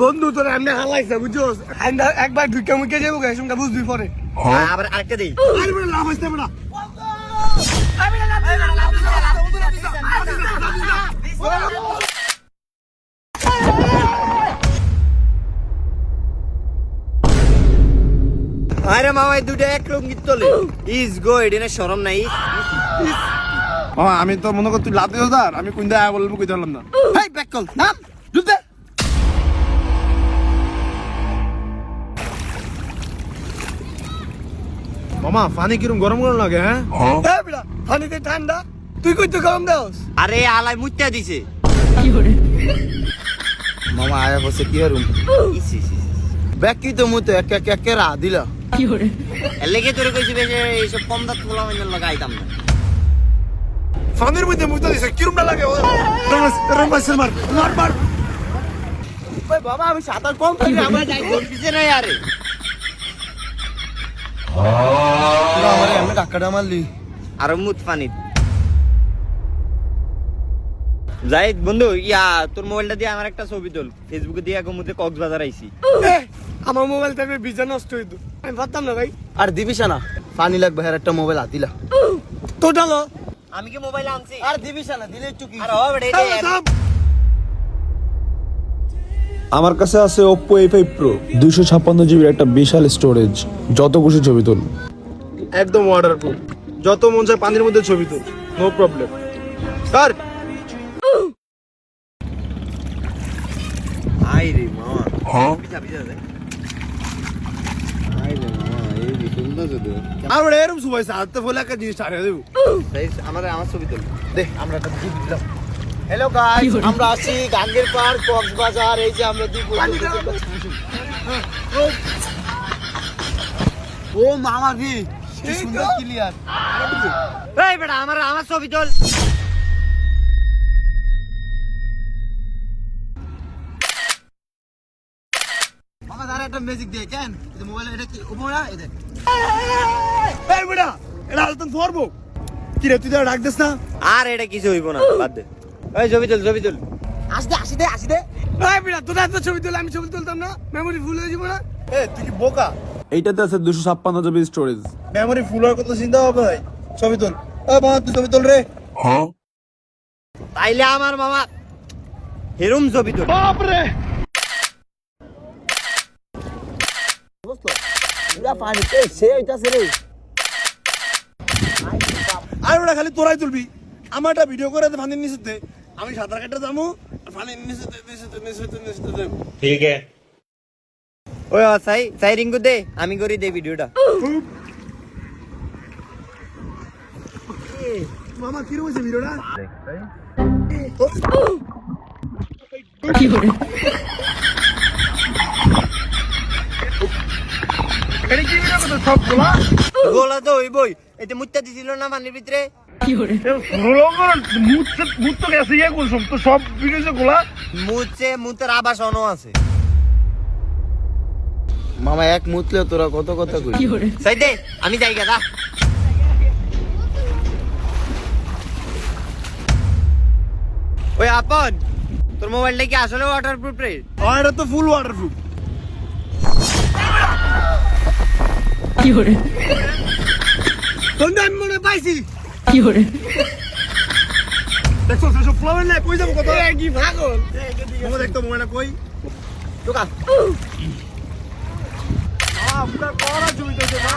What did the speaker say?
বন্ধু তোর এমনি হালাইছে বুঝছো একবার ঢুকে মুখে যাবো শুনকা বুঝবি পরে আবার আরেকটা দেই আরে বড় লাভ হইছে বড় আরে মামা এই দুটো এক রঙিত তোলে ইজ গো এডিনে শরম নাই মামা আমি তো মনে কর তুই লাভ দিও স্যার আমি কোন দায় বলবো কই ধরলাম না হেই ব্যাক কল নাম জুতে মামা পানি কিরম গরম গরম লাগে হ্যাঁ হ্যাঁ বেটা পানিতে ঠান্ডা তুই কই তো গরম দাওস আরে আলাই মুত্তা দিছে মামা আয়া বসে কি হারুম ব্যাগ কি তো মুতে এক এক এক রা দিলা এর লেগে তোরে কইছি বেশি এইসব কম দাঁত পোলা মাইনে লাগাইতাম না পানির মধ্যে মুতে দিছে কিরম না লাগে রমেশ মার মার মার ওই বাবা আমি সাঁতার কম পারি আমরা যাই গলতিছে না আরে আমারে আমি ধাক্কাটা মারলি আর মুত পানি যাই বন্ধু ইয়া তোর মোবাইলটা দিয়ে আমার একটা ছবি তোল ফেসবুকে দিয়ে মুতে কক্সবাজার আইছি আমার মোবাইল থেকে বিজা নষ্ট হইতো আমি পারতাম না ভাই আর দিবিস না পানি লাগবে হ্যাঁ একটা মোবাইল আদিলা তো ডালো আমি কি মোবাইল আনছি আর দিবিস না দিলে একটু কি আর ও বেড়ে আমার কাছে আছে Oppo A5 Pro 256 জিবির একটা বিশাল স্টোরেজ যত খুশি ছবি তুল একদম ওয়াটারপ্রুফ যত মন চায় পানির মধ্যে ছবি তুল নো প্রবলেম স্যার আই রে মামা হ্যাঁ পিছা পিছা দে আই রে মামা এই দি সুন্দর যদিও আর বড় এরকম সুবাইছে হাতে ফলে একটা জিনিস ছাড়িয়ে দেবো সেই আমার ছবি তোল দে আমরা একটা জিপ দিলাম হ্যালো গাইস আমরা আছি গাঙ্গের পাড় কক্সবাজার এই যে আমরা দুই ও মামা কি সুন্দর ক্লিয়ার এই বেটা আমার ছবি তোল মামা দাঁড়া একটা ম্যাজিক দে কেন এই মোবাইল এটা কি উপরা এই দেখ এই বেটা এটা আলতন ধরবো কি রে তুই তো ডাক দিস না আর এটা কিছু হইব না বাদ দে এই ছবি তোল আসি দে এই বেটা তোর এত ছবি তুলে আমি ছবি তুলতাম না মেমোরি ফুল হয়ে যাবো না এ তুই কি বোকা এইটাতে আছে 256 জিবি স্টোরেজ মেমোরি ফুল হওয়ার কথা চিন্তা হবে ভাই ছবি তুল এ বাবা তুই ছবি তুল রে তাইলে আমার মামা হেরুম ছবি তোল বাপ রে পুরা পানি এই সে হইতাছে রে আর ওটা খালি তোরাই তুলবি আমারটা ভিডিও করে দে পানির নিচেতে আমি সাঁতার কাটতে যাবো আর পানির নিচেতে যাবো ঠিক আছে ওই সাই রিঙ্গু দে আমি করি দে ভিডিওটা মামা কি রয়েছে ভিডিওটা এটা কি ভিডিও করতে সব গোলা গোলা তো ওই বই এতে মুত্তা দিছিল না পানির ভিতরে মুখ তো গেছে ইয়ে করছো তো সব ভিডিও গোলা মুতের আবাস অন আছে মামা এক মুতলে তোরা কত কথা কই সাই দে আমি যাই গা ওই আপন তোর মোবাইলটা কি আসলে ওয়াটারপ্রুফ রে আর এটা তো ফুল ওয়াটারপ্রুফ তোমরা আমি মনে পাইছি দেখছো সব ফ্লাওয়ার না কই যাবো কত কি ভাগল তোমরা দেখতো মোবাইলটা কই ঢোকা আপনার করা জমিতেছে না